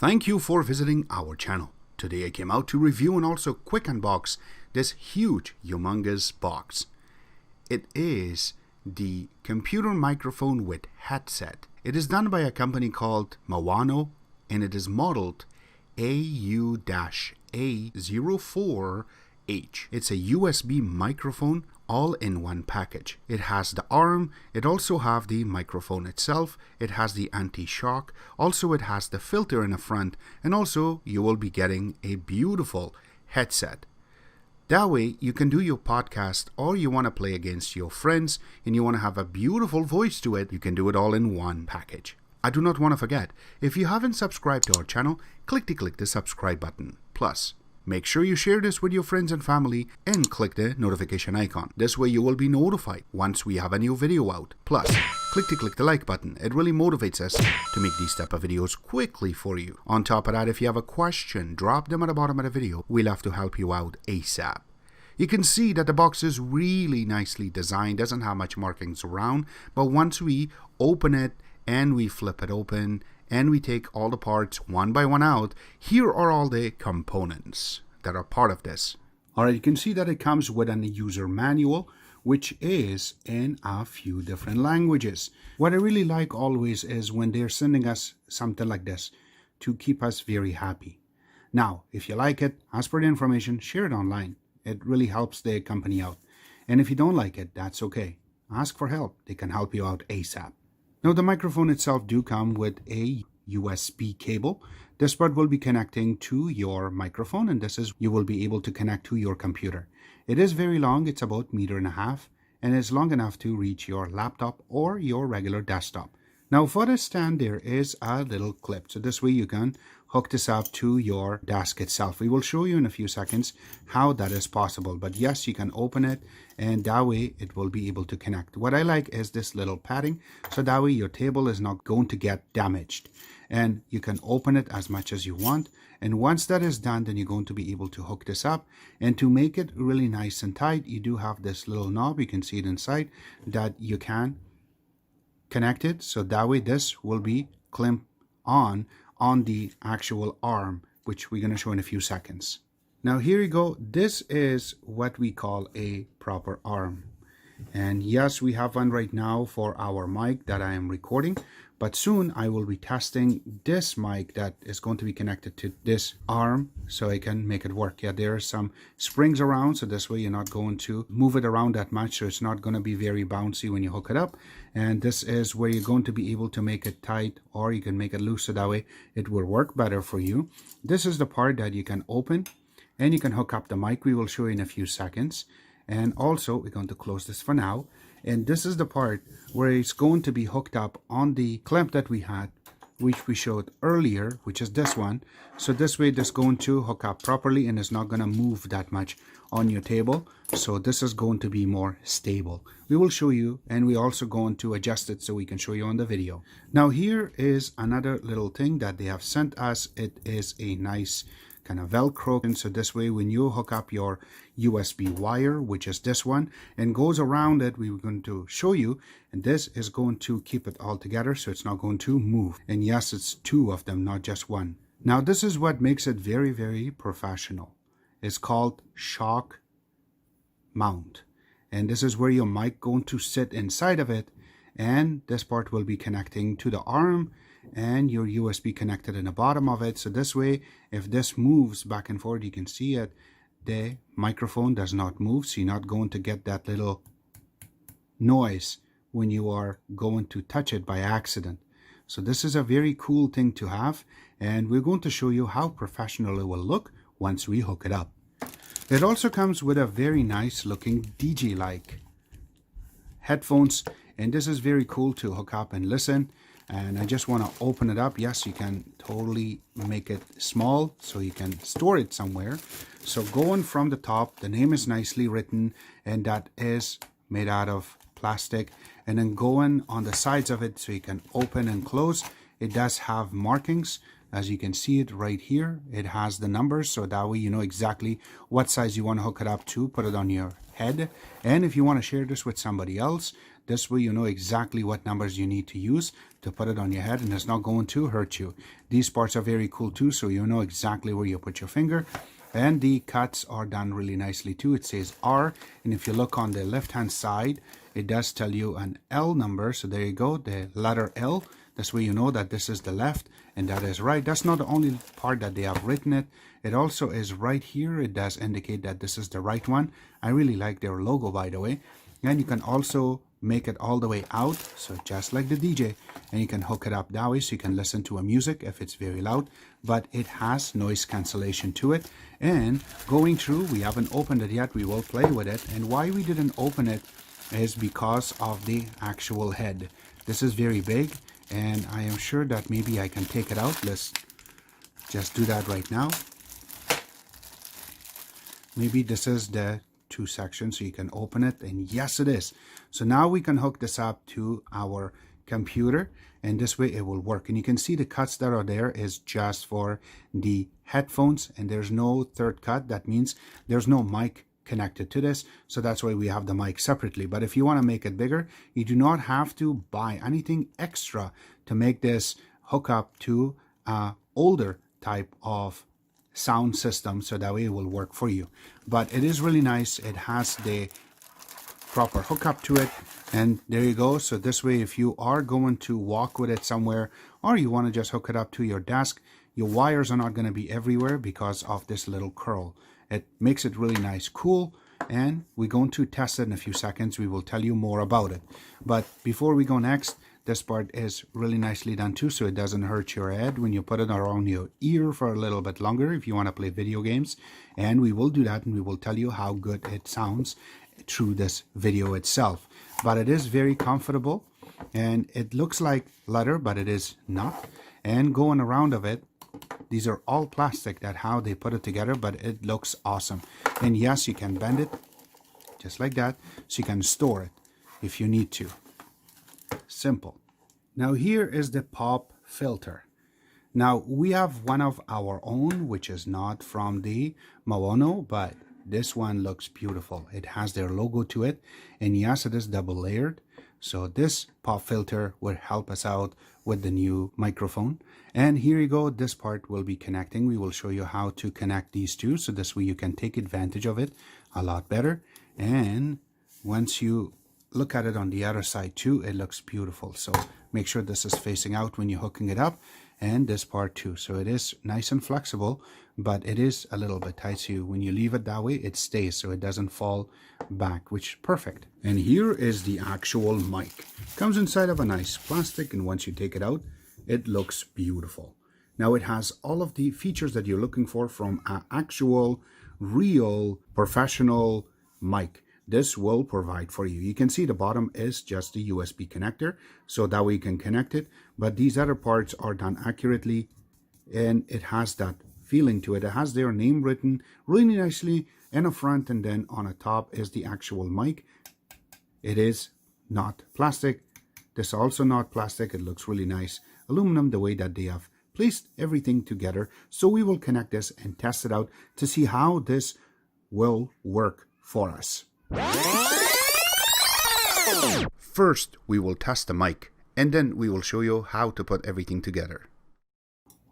Thank you for visiting our channel. Today I came out to review and also quick unbox this huge, humongous box. It is the computer microphone with headset. It is done by a company called Mawano and it is modeled AU-A04H. It's a USB microphone all in one package. It has the arm, it also have the microphone itself, it has the anti-shock, also it has the filter in the front, and also you will be getting a beautiful headset. That way you can do your podcast or you want to play against your friends and you want to have a beautiful voice to it, you can do it all in one package. I do not want to forget, if you haven't subscribed to our channel, click the subscribe button. Plus, make sure you share this with your friends and family and click the notification icon. This way you will be notified once we have a new video out. Plus, click the like button. It really motivates us to make these type of videos quickly for you. On top of that, if you have a question, drop them at the bottom of the video. We'll have to help you out ASAP. You can see that the box is really nicely designed, doesn't have much markings around, but once we open it and we flip it open and we take all the parts one by one out, here are all the components that are part of this. Alright, you can see that it comes with a user manual, which is in a few different languages. What I really like always is when they're sending us something like this to keep us very happy. Now, if you like it, ask for the information, share it online. It really helps the company out. And if you don't like it, that's okay. Ask for help. They can help you out ASAP. Now, the microphone itself do come with a USB cable. This part will be connecting to your microphone, and this is you will be able to connect to your computer. It is very long. It's about 1.5 meters, and it's long enough to reach your laptop or your regular desktop. Now, for the stand, there is a little clip. So this way you can hook this up to your desk itself. We will show you in a few seconds how that is possible. But yes, you can open it and that way it will be able to connect. What I like is this little padding. So that way your table is not going to get damaged. And you can open it as much as you want. And once that is done, then you're going to be able to hook this up. And to make it really nice and tight, you do have this little knob. You can see it inside that you can connect it. So that way this will be clamped on the actual arm, which we're going to show in a few seconds. Now here you go. This is what we call a proper arm. And yes, we have one right now for our mic that I am recording, but soon I will be testing this mic that is going to be connected to this arm so I can make it work. Yeah, there are some springs around, so this way you're not going to move it around that much, so it's not going to be very bouncy when you hook it up. And this is where you're going to be able to make it tight, or you can make it loose so that way it will work better for you. This is the part that you can open and you can hook up the mic. We will show you in a few seconds. And also we're going to close this for now. And this is the part where it's going to be hooked up on the clamp that we had, which we showed earlier, which is this one. So this way this is going to hook up properly and it's not going to move that much on your table. So this is going to be more stable. We will show you, and we also going to adjust it so we can show you on the video. Now here is another little thing that they have sent us. It is a nice kind of Velcro, and so this way when you hook up your USB wire, which is this one, and goes around it, we're going to show you, and this is going to keep it all together so it's not going to move. And yes, it's two of them, not just one. Now this is what makes it very, very professional. It's called shock mount, and this is where your mic going to sit inside of it, and this part will be connecting to the arm and your USB connected in the bottom of it. So this way, if this moves back and forth, you can see it, the microphone does not move, so you're not going to get that little noise when you are going to touch it by accident. So this is a very cool thing to have, and we're going to show you how professional it will look once we hook it up. It also comes with a very nice looking DJ-like headphones, and this is very cool to hook up and listen. And I just want to open it up. Yes, you can totally make it small so you can store it somewhere. So going from the top, the name is nicely written, and that is made out of plastic. And then going on the sides of it so you can open and close, it does have markings. As you can see it right here, it has the numbers, so that way you know exactly what size you want to hook it up to, put it on your head. And if you want to share this with somebody else, This way you know exactly what numbers you need to use to put it on your head, and it's not going to hurt you. These parts are very cool too, so you know exactly where you put your finger. And the cuts are done really nicely too. It says R, and if you look on the left hand side, it does tell you an L number. So there you go, the letter L. This way you know that this is the left and that is right. That's not the only part that they have written it. It also is right here. It does indicate that this is the right one. I really like their logo, by the way. And you can also make it all the way out, so just like the DJ, and you can hook it up that way so you can listen to a music if it's very loud, but it has noise cancellation to it. And going through, we haven't opened it yet, we will play with it. And why we didn't open it is because of the actual head. This is very big, and I am sure that maybe I can take it out. Let's just do that right now. Maybe this is the two sections, so you can open it, and yes, it is. So now we can hook this up to our computer, and this way it will work. And you can see the cuts that are there is just for the headphones, and there's no third cut. That means there's no mic connected to this, so that's why we have the mic separately. But if you want to make it bigger, you do not have to buy anything extra to make this hook up to a older type of sound system, so that way it will work for you. But it is really nice. It has the proper hookup to it, and there you go. So this way, if you are going to walk with it somewhere, or you want to just hook it up to your desk, your wires are not going to be everywhere because of this little curl. It makes it really nice, cool, and we're going to test it in a few seconds. We will tell you more about it. But before we go next, this part is really nicely done too, so it doesn't hurt your head when you put it around your ear for a little bit longer if you want to play video games. And we will do that, and we will tell you how good it sounds through this video itself. But it is very comfortable, and it looks like leather, but it is not. And going around of it, these are all plastic, that how they put it together, but it looks awesome. And yes, you can bend it just like that, so you can store it if you need to. Simple. Now here is the pop filter. Now we have one of our own, which is not from the Maono, but this one looks beautiful. It has their logo to it, and yes, it is double layered. So this pop filter will help us out with the new microphone. And here you go, this part will be connecting. We will show you how to connect these two, so this way you can take advantage of it a lot better. And once you look at it on the other side too, it looks beautiful. So make sure this is facing out when you're hooking it up, and this part too. So it is nice and flexible, but it is a little bit tight, so when you leave it that way, it stays, so it doesn't fall back, which is perfect. And here is the actual mic. Comes inside of a nice plastic, and once you take it out, it looks beautiful. Now it has all of the features that you're looking for from an actual, real, professional mic. This will provide for you. You can see the bottom is just a USB connector, so that way you can connect it. But these other parts are done accurately, and it has that feeling to it. It has their name written really nicely in the front, and then on the top is the actual mic. It is not plastic. This also not plastic. It looks really nice. Aluminum, the way that they have placed everything together. So we will connect this and test it out to see how this will work for us. First, we will test the mic, and then we will show you how to put everything together.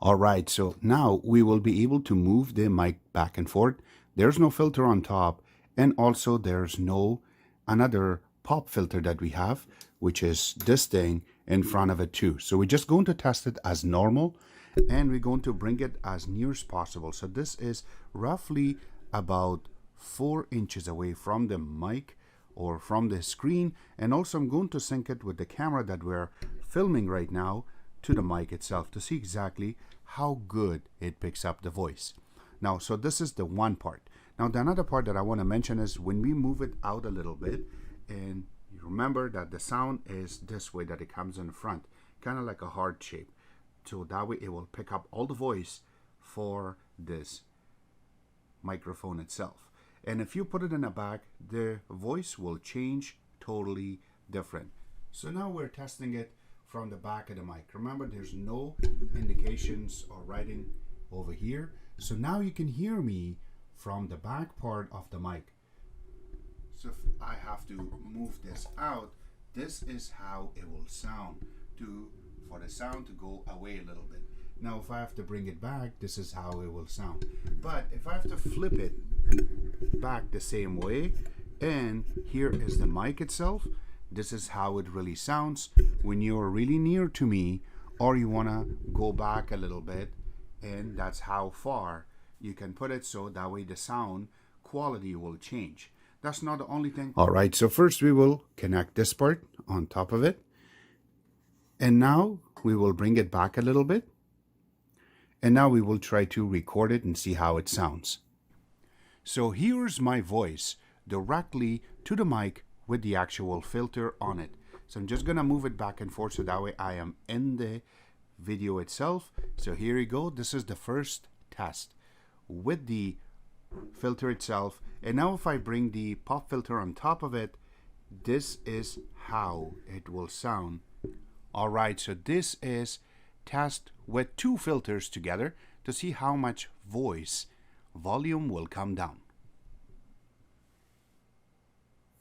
Alright, so now we will be able to move the mic back and forth. There's no filter on top, and also there's no another pop filter that we have, which is this thing in front of it too. So we're just going to test it as normal, and we're going to bring it as near as possible. So this is roughly about 4 inches away from the mic or from the screen, and also I'm going to sync it with the camera that we're filming right now to the mic itself to see exactly how good it picks up the voice. Now, so this is the one part. Now the another part that I want to mention is when we move it out a little bit, and you remember that the sound is this way, that it comes in front, kind of like a heart shape, so that way it will pick up all the voice for this microphone itself. And if you put it in the back, the voice will change totally different. So now we're testing it from the back of the mic. Remember, there's no indications or writing over here. So now you can hear me from the back part of the mic. So if I have to move this out, this is how it will sound for the sound to go away a little bit. Now if I have to bring it back, this is how it will sound. But if I have to flip it back the same way, and here is the mic itself, this is how it really sounds when you're really near to me, or you want to go back a little bit, and that's how far you can put it, so that way the sound quality will change. That's not the only thing. All right, so first we will connect this part on top of it, and now we will bring it back a little bit, and now we will try to record it and see how it sounds. So here's my voice directly to the mic with the actual filter on it. So I'm just gonna move it back and forth so that way I am in the video itself. So here you go. This is the first test with the filter itself. And now if I bring the pop filter on top of it, this is how it will sound. All right, so this is test with two filters together to see how much voice volume will come down.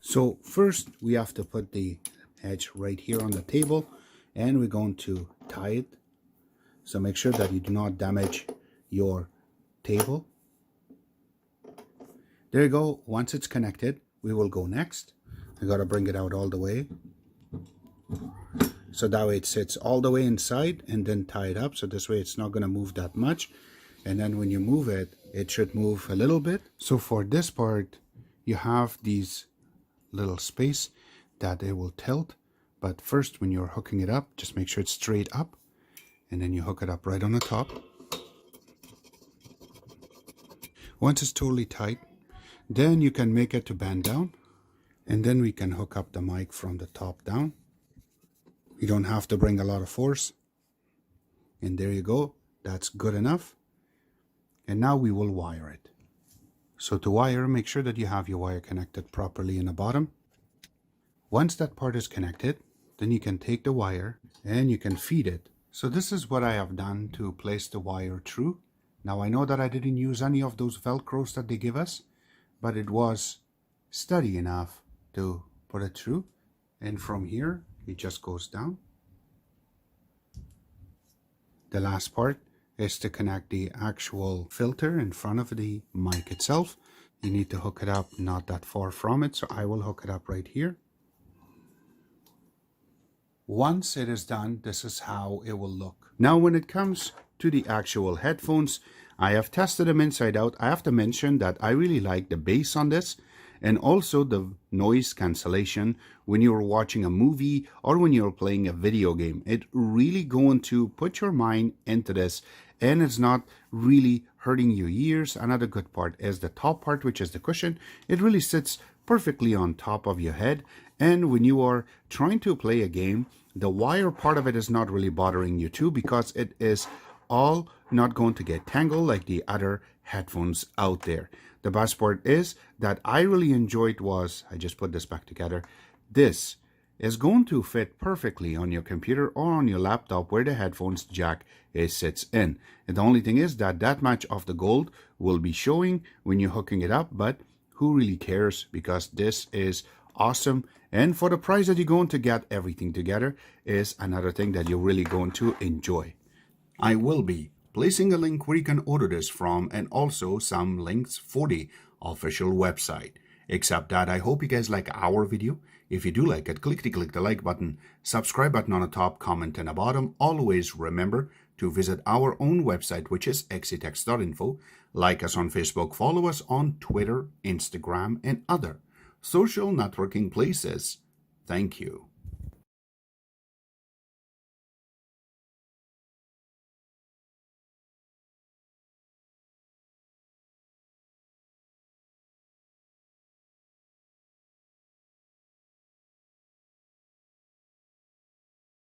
So first we have to put the edge right here on the table, and we're going to tie it. So make sure that you do not damage your table. There you go. Once it's connected, we will go next. I gotta bring it out all the way, so that way it sits all the way inside, and then tie it up, so this way it's not gonna move that much. And then when you move it, it should move a little bit. So for this part, you have these little space that it will tilt, but first when you're hooking it up, just make sure it's straight up, and then you hook it up right on the top. Once it's totally tight, then you can make it to bend down, and then we can hook up the mic from the top down. You don't have to bring a lot of force, and there you go. That's good enough. And now we will wire it. So to wire, make sure that you have your wire connected properly in the bottom. Once that part is connected, then you can take the wire and you can feed it. So this is what I have done to place the wire through. Now I know that I didn't use any of those Velcros that they give us, but it was steady enough to put it through. And from here, it just goes down. The last part is to connect the actual filter in front of the mic itself. You need to hook it up not that far from it, so I will hook it up right here. Once it is done, this is how it will look. Now when it comes to the actual headphones, I have tested them inside out. I have to mention that I really like the bass on this, and also the noise cancellation when you're watching a movie or when you're playing a video game. It really going to put your mind into this, and it's not really hurting your ears. Another good part is the top part, which is the cushion. It really sits perfectly on top of your head, and when you are trying to play a game, the wire part of it is not really bothering you too, because it is all not going to get tangled like the other headphones out there. The best part is that I really enjoyed was, I just put this back together, this is going to fit perfectly on your computer or on your laptop where the headphones jack sits in. And the only thing is that that much of the gold will be showing when you're hooking it up, but who really cares, because this is awesome. And for the price that you're going to get everything together is another thing that you're really going to enjoy. I will be placing a link where you can order this from, and also some links for the official website. Except that I hope you guys like our video. If you do like it, click the like button, subscribe button on the top, comment on the bottom. Always remember to visit our own website, which is exitex.info. Like us on Facebook, follow us on Twitter, Instagram, and other social networking places. Thank you.